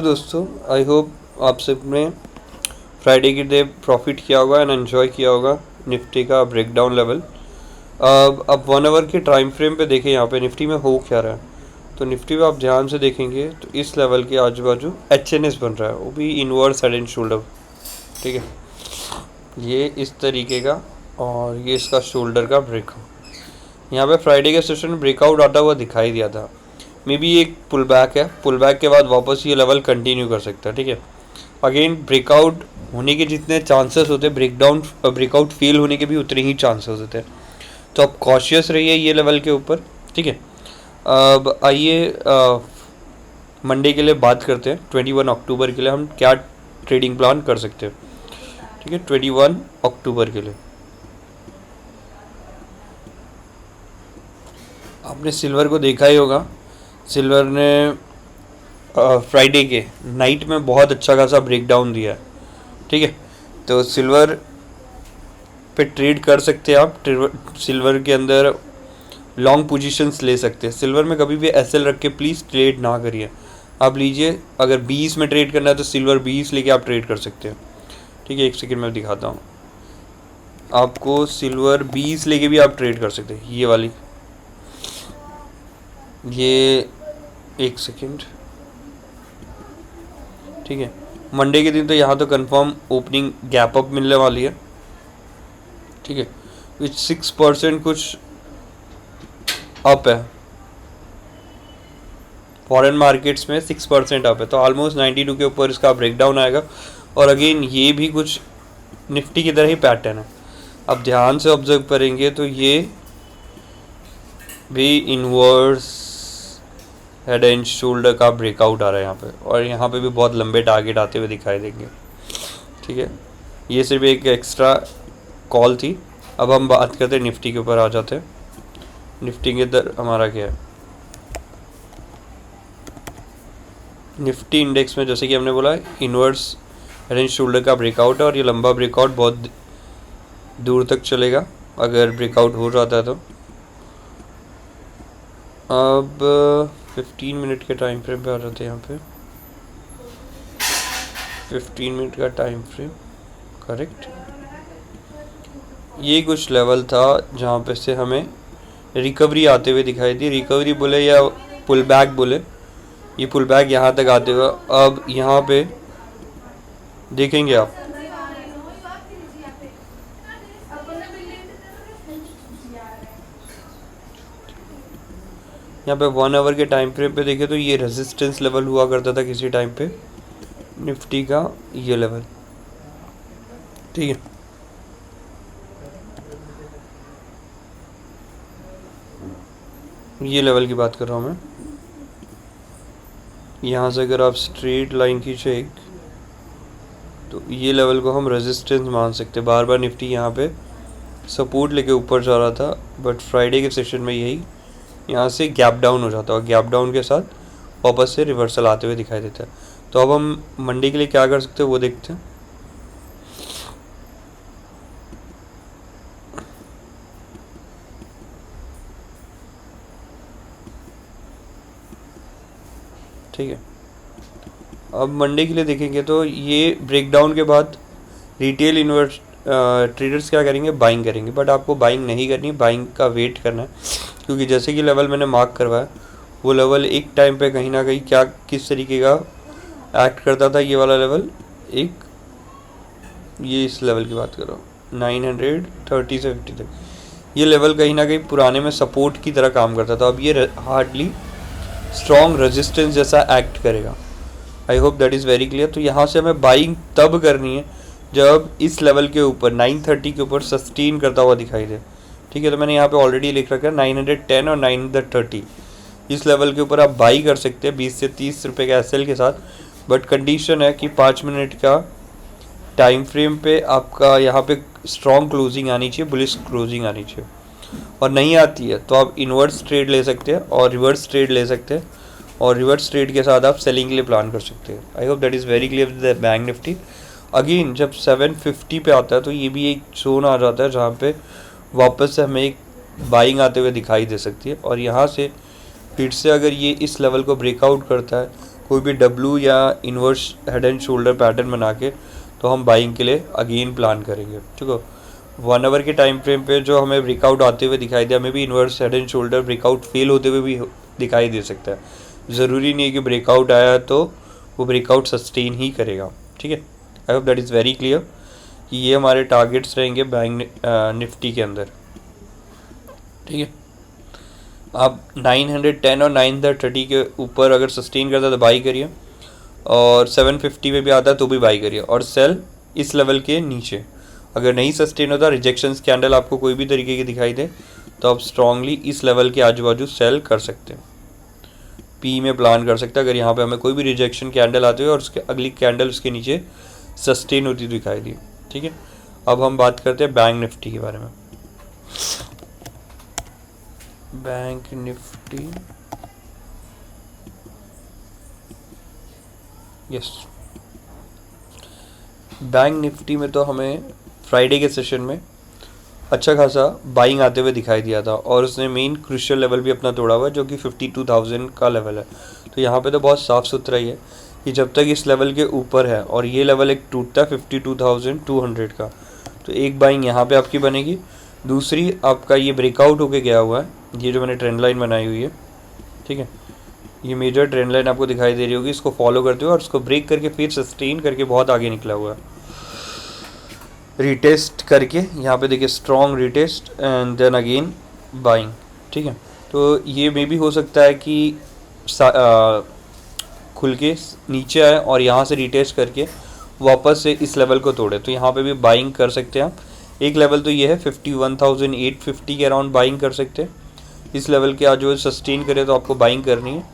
दोस्तों, I hope आप सब ने फ्राइडे के डे प्रॉफिट किया होगा एंड एंजॉय किया होगा निफ्टी का ब्रेकडाउन लेवल। अब 1 आवर के टाइम फ्रेम पे देखें यहाँ पे निफ्टी में हो क्या रहा है। तो निफ्टी में आप ध्यान से देखेंगे तो इस लेवल के आजू बाजू एचएनएस बन रहा है, वो भी इनवर्स हेड एंड शोल्डर। ठीक है, ये इस तरीके का और ये इसका शोल्डर का ब्रेकआउट। यहाँ पे फ्राइडे के सेशन में ब्रेकआउट आता हुआ दिखाई दिया था। मे बी एक पुल बैक है, पुल बैक के बाद वापस ये लेवल कंटिन्यू कर सकता है। ठीक है, अगेन ब्रेकआउट होने के जितने चांसेस होते हैं, ब्रेकआउट फेल होने के भी उतने ही चांसेस होते हैं। तो आप कॉशियस रहिए ये लेवल के ऊपर। ठीक है, अब आइए मंडे के लिए बात करते हैं। 21 अक्टूबर के लिए हम क्या ट्रेडिंग प्लान कर सकते हैं। ठीक है, 21 अक्टूबर के लिए आपने सिल्वर को देखा ही होगा। सिल्वर ने फ्राइडे के नाइट में बहुत अच्छा खासा ब्रेकडाउन दिया है। ठीक है, तो सिल्वर पे ट्रेड कर सकते हैं आप। सिल्वर के अंदर लॉन्ग पोजीशंस ले सकते हैं। सिल्वर में कभी भी एसएल रख के प्लीज़ ट्रेड ना करिए। आप लीजिए, अगर 20 में ट्रेड करना है तो सिल्वर 20 लेके आप ट्रेड कर सकते हैं। ठीक है, एक सेकेंड में दिखाता हूँ आपको। सिल्वर 20 लेके भी आप ट्रेड कर सकते हैं। ये वाली, ये एक सेकेंड। ठीक है, मंडे के दिन तो यहाँ तो कंफर्म ओपनिंग गैप अप मिलने वाली है। ठीक है, विच 6% कुछ अप है। फॉरेन मार्केट्स में 6% अप है, तो ऑलमोस्ट 92 के ऊपर इसका ब्रेकडाउन आएगा। और अगेन ये भी कुछ निफ्टी की तरह ही पैटर्न है। अब ध्यान से ऑब्जर्व करेंगे तो ये भी इनवर्स हेड एंड शोल्डर का ब्रेकआउट आ रहा है यहाँ पे, और यहाँ पे भी बहुत लंबे टारगेट आते हुए दिखाई देंगे। ठीक है, ये सिर्फ एक एक्स्ट्रा कॉल थी। अब हम बात करते हैं निफ्टी के ऊपर आ जाते हैं। निफ्टी के अंदर हमारा क्या है। निफ्टी इंडेक्स में जैसे कि हमने बोला इनवर्स हेड एंड शोल्डर का ब्रेकआउट है, और ये लंबा ब्रेकआउट बहुत दूर तक चलेगा अगर ब्रेकआउट हो जाता है तो। अब 15 मिनट के टाइम फ्रेम पे आ जाते हैं। यहाँ पे 15 मिनट का टाइम फ्रेम, करेक्ट। ये कुछ लेवल था जहाँ पे से हमें रिकवरी आते हुए दिखाई दी। रिकवरी बोले या पुल बैक बोले, ये पुल बैक यहाँ तक आते हुए अब यहाँ पे देखेंगे आप। यहाँ पे 1 आवर के टाइम फ्रेम पे देखे तो ये रेजिस्टेंस लेवल हुआ करता था किसी टाइम पे निफ्टी का, ये लेवल। ठीक है, ये लेवल की बात कर रहा हूँ मैं। यहाँ से अगर आप स्ट्रेट लाइन खींचे एक, तो ये लेवल को हम रेजिस्टेंस मान सकते। बार बार निफ्टी यहाँ पे सपोर्ट लेके ऊपर जा रहा था, बट फ्राइडे के सेशन में यही यहाँ से गैप डाउन हो जाता है, और गैप डाउन के साथ वापस से रिवर्सल आते हुए दिखाई देता है। तो अब हम मंडे के लिए क्या कर सकते हैं वो देखते हैं। ठीक है, अब मंडे के लिए देखेंगे तो ये ब्रेकडाउन के बाद रिटेल ट्रेडर्स क्या करेंगे, बाइंग करेंगे। बट आपको बाइंग नहीं करनी, बाइंग का वेट करना है, क्योंकि जैसे कि लेवल मैंने मार्क करवाया वो लेवल एक टाइम पे कहीं ना कहीं क्या किस तरीके का एक्ट करता था। ये वाला लेवल एक, ये इस लेवल की बात कर रहा हूँ 930 से 50 तक, ये लेवल कहीं ना कहीं पुराने में सपोर्ट की तरह काम करता था। अब ये हार्डली स्ट्रॉन्ग रेजिस्टेंस जैसा एक्ट करेगा। I hope that is very clear. तो यहाँ से हमें बाइंग तब करनी है जब इस लेवल के ऊपर 930 के ऊपर सस्टेन करता हुआ दिखाई दे। ठीक है, तो मैंने यहाँ पे ऑलरेडी लिख रखा है 910 और 930, इस लेवल के ऊपर आप बाई कर सकते हैं 20 से 30 रुपये का एसएल के साथ। बट कंडीशन है कि 5 मिनट का टाइम फ्रेम पे आपका यहाँ पे स्ट्रॉन्ग क्लोजिंग आनी चाहिए, बुलिश क्लोजिंग आनी चाहिए, और नहीं आती है तो आप इन्वर्स ट्रेड ले सकते हैं और रिवर्स ट्रेड ले सकते हैं, और रिवर्स ट्रेड के साथ आप सेलिंग के लिए प्लान कर सकते हैं। I hope that is very clear with the bank Nifty. Again जब 750 पे आता है तो ये भी एक जोन आ जाता है जहाँ पे वापस से हमें एक बाइंग आते हुए दिखाई दे सकती है, और यहाँ से फिर से अगर ये इस लेवल को ब्रेकआउट करता है, कोई भी डब्लू या inverse head and shoulder pattern बना के तो हम बाइंग के लिए अगेन प्लान करेंगे। ठीक है, 1 आवर के टाइम फ्रेम पे जो हमें ब्रेकआउट आते हुए दिखाई दे, हमें भी inverse head and shoulder breakout fail होते हुए भी दिखाई दे सकता है। ज़रूरी नहीं है कि ब्रेकआउट आया तो वो ब्रेकआउट सस्टेन ही करेगा। ठीक है, I hope that is very clear कि ये हमारे टारगेट्स रहेंगे बैंक निफ्टी के अंदर। ठीक है, आप 910 और 930 के ऊपर अगर सस्टेन करता है तो बाई करिए, और 750 पे भी आता है तो भी बाई करिए, और सेल इस लेवल के नीचे। अगर नहीं सस्टेन होता, रिजेक्शन कैंडल आपको कोई भी तरीके की दिखाई दे, तो आप स्ट्रांगली इस लेवल के आजू बाजू सेल कर सकते हैं, पी में प्लान कर सकते हैं। अगर यहाँ पे हमें कोई भी रिजेक्शन कैंडल आते हुए और उसके अगली कैंडल उसके नीचे सस्टेन होती दिखाई दी। ठीक है, अब हम बात करते हैं बैंक निफ्टी के बारे में। Bank Nifty, yes, bank Nifty में तो हमें फ्राइडे के सेशन में अच्छा खासा बाइंग आते हुए दिखाई दिया था, और उसने मेन क्रूशियल लेवल भी अपना तोड़ा हुआ है जो कि 52,000 का लेवल है। तो यहाँ पे तो बहुत साफ़ सुथरा ही है कि जब तक इस लेवल के ऊपर है और ये लेवल एक टूटता है 52,200 का, तो एक बाइंग यहाँ पे आपकी बनेगी। दूसरी, आपका ये ब्रेकआउट होके गया हुआ है, ये जो मैंने ट्रेंड लाइन बनाई हुई है, ठीक है, ये मेजर ट्रेंड लाइन आपको दिखाई दे रही होगी, इसको फॉलो करते हुए और इसको ब्रेक करके फिर सस्टेन करके बहुत आगे निकला हुआ है, रीटेस्ट करके यहाँ पे देखिए strong retest and then again buying. ठीक है, तो ये मे भी हो सकता है कि खुल के नीचे आए और यहाँ से रीटेस्ट करके वापस से इस लेवल को तोड़े, तो यहाँ पे भी बाइंग कर सकते हैं आप। एक लेवल तो ये है 51,850 के अराउंड बाइंग कर सकते हैं, इस लेवल के आज जो सस्टेन करे तो आपको बाइंग करनी है।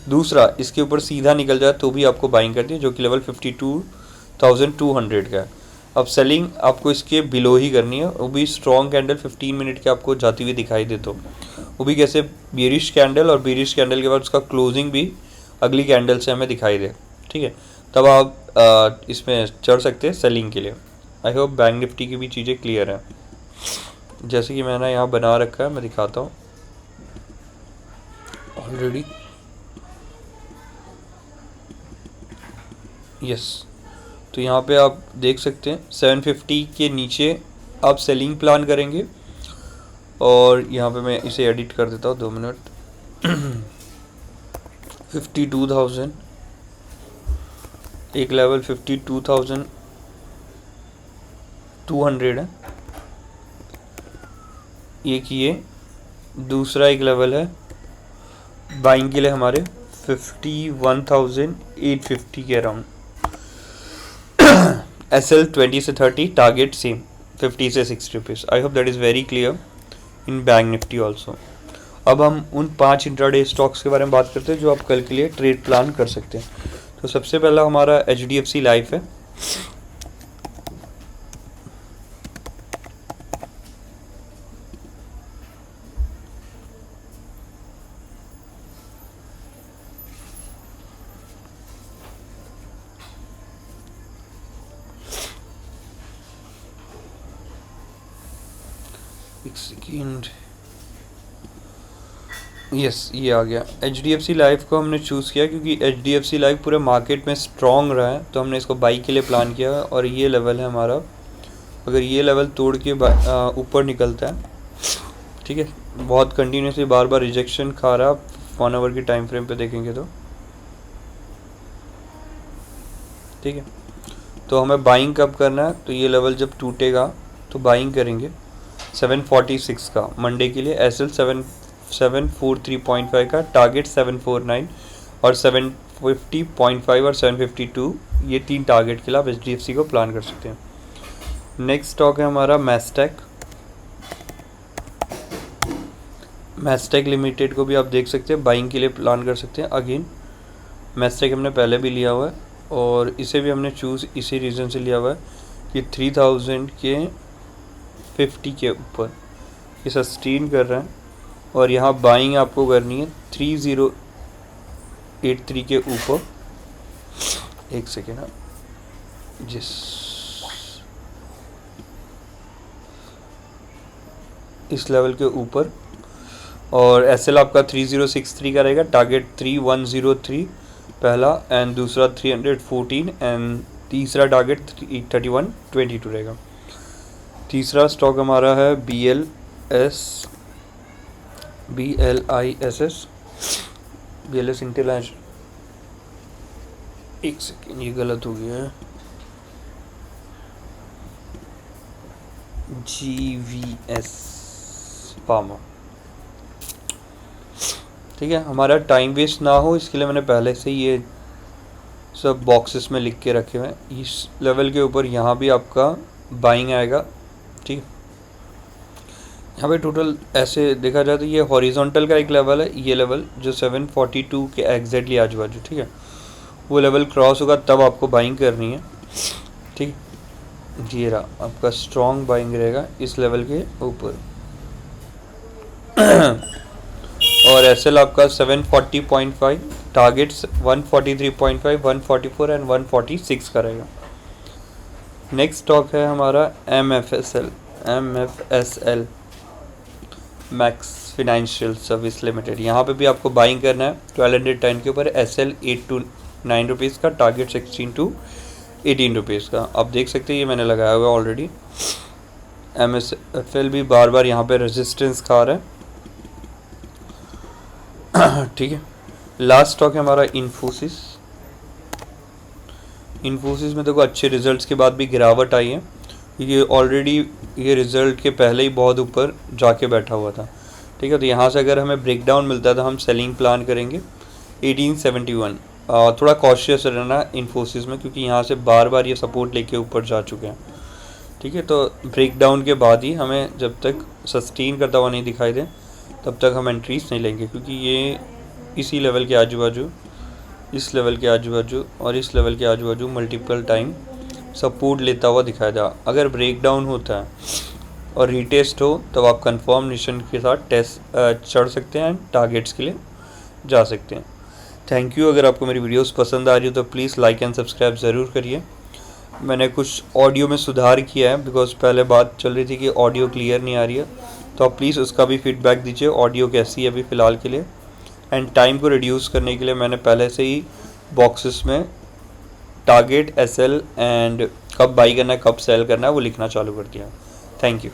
दूसरा, इसके ऊपर सीधा निकल जाए तो भी आपको बाइंग करनी है, जो कि लेवल 52,200 का है। अब सेलिंग आपको इसके बिलो ही करनी है, वो भी स्ट्रॉन्ग कैंडल 15 मिनट के आपको जाती हुई दिखाई दे, तो वो भी कैसे, बेरिश कैंडल, और बेरिश कैंडल के बाद उसका क्लोजिंग भी अगली कैंडल से हमें दिखाई दे। ठीक है, तब आप इसमें चढ़ सकते हैं सेलिंग के लिए। आई होप बैंक निफ्टी की भी चीज़ें क्लियर हैं। जैसे कि मैंने यहाँ बना रखा है, मैं दिखाता हूँ ऑलरेडी। यस, तो यहाँ पे आप देख सकते हैं 750 के नीचे आप सेलिंग प्लान करेंगे, और यहाँ पे मैं इसे एडिट कर देता हूँ, 2 मिनट। 52,000 एक लेवल 52,200 है, एक ये दूसरा एक लेवल है बाइंग के लिए हमारे 51,850 के अराउंड। SL 20 से 30, टारगेट सेम 50 से 60 rupees. I hope that is very clear in bank Nifty also. अब हम उन 5 इंट्राडे स्टॉक्स के बारे में बात करते हैं जो आप कल के लिए ट्रेड प्लान कर सकते हैं। तो सबसे पहला हमारा HDFC लाइफ है। एक सेकेंड, यस, ये आ गया। HDFC लाइफ को हमने चूज़ किया क्योंकि HDFC लाइफ पूरे मार्केट में स्ट्रॉन्ग रहा है, तो हमने इसको बाई के लिए प्लान किया है। और ये लेवल है हमारा, अगर ये लेवल तोड़ के ऊपर निकलता है, ठीक है, बहुत कंटिन्यूसली बार बार रिजेक्शन खा रहा है, 1 आवर की टाइम फ्रेम पे देखेंगे तो, ठीक है, तो हमें बाइंग कब करना है, तो ये लेवल जब टूटेगा तो बाइंग करेंगे 746 का मंडे के लिए। SL 743.5 का, टारगेट 749 और 750.5 और 752, ये 3 टारगेट के लिए आप HDFC को प्लान कर सकते हैं। नेक्स्ट स्टॉक है हमारा मैस्टेक। मैस्टेक लिमिटेड को भी आप देख सकते हैं, बाइंग के लिए प्लान कर सकते हैं। अगेन मैस्टेक हमने पहले भी लिया हुआ है, और इसे भी हमने चूज़ इसी रीज़न से लिया हुआ है कि 3,050 के ऊपर ये सस्टेन कर रहा है, और यहाँ बाइंग आपको करनी है 3083 के ऊपर। एक सेकेंड, जिस इस लेवल के ऊपर, और SL आपका 3063 का रहेगा, टारगेट 3103 पहला, एंड दूसरा 314, एंड तीसरा टारगेट 3122 रहेगा। तीसरा स्टॉक हमारा है BLISS इंटेलिजेंट, एक सेकेंड ये गलत हो गया है, GVS फार्मा। ठीक है, हमारा टाइम वेस्ट ना हो इसके लिए मैंने पहले से ये सब बॉक्सेस में लिख के रखे हुए हैं। इस लेवल के ऊपर यहाँ भी आपका बाइंग आएगा। ठीक है, यहाँ पे टोटल ऐसे देखा जाए तो ये हॉरिजॉन्टल का एक लेवल है, ये लेवल जो 742 के एग्जैक्टली आजू बाजू, ठीक है, वो लेवल क्रॉस होगा तब आपको बाइंग करनी है। ठीक, ये रहा आपका स्ट्रॉन्ग बाइंग रहेगा इस लेवल के ऊपर। और एसएल आपका 740.5, टारगेट्स 143.5, 144 एंड 146 का रहेगा। नेक्स्ट स्टॉक है हमारा MFSL max financial service limited. यहाँ पे भी आपको बाइंग करना है 1210 के ऊपर, SL 8 to 9 रुपीज़ का, टारगेट 16 to 18 रुपीज़ का। आप देख सकते हैं ये मैंने लगाया हुआ ऑलरेडी। MFSL भी बार बार यहाँ पे रेजिस्टेंस खा रहा है। ठीक है, लास्ट स्टॉक है हमारा इन्फोसिस। इन्फोसिस में देखो अच्छे रिजल्ट्स के बाद भी गिरावट आई है, ये ऑलरेडी ये रिज़ल्ट के पहले ही बहुत ऊपर जाके बैठा हुआ था। ठीक है, तो यहाँ से अगर हमें ब्रेकडाउन मिलता है तो हम सेलिंग प्लान करेंगे 1871। थोड़ा कॉशियस रहना इन्फोसिस में, क्योंकि यहाँ से बार बार ये सपोर्ट लेके ऊपर जा चुके हैं। ठीक है, तो ब्रेकडाउन के बाद ही हमें जब तक सस्टेन करता हुआ नहीं दिखाई दे तब तक हम एंट्रीज नहीं लेंगे, क्योंकि ये इसी लेवल के आजू बाजू, इस लेवल के आजू बाजू और इस लेवल के आजू बाजू मल्टीपल टाइम सपोर्ट लेता हुआ दिखाई दे। अगर ब्रेकडाउन होता है और रीटेस्ट हो तब आप कंफर्मेशन के साथ टेस्ट चढ़ सकते हैं, टारगेट्स के लिए जा सकते हैं। Thank you. अगर आपको मेरी वीडियोस पसंद आ रही हो तो प्लीज़ लाइक एंड सब्सक्राइब ज़रूर करिए। मैंने कुछ ऑडियो में सुधार किया है, बिकॉज पहले बात चल रही थी कि ऑडियो क्लियर नहीं आ रही है, तो आप प्लीज़ उसका भी फीडबैक दीजिए ऑडियो कैसी है अभी फ़िलहाल के लिए। एंड टाइम को रिड्यूस करने के लिए मैंने पहले से ही बॉक्सेस में टारगेट, SL एंड कब बाई करना है कब सेल करना है वो लिखना चालू कर दिया। Thank you.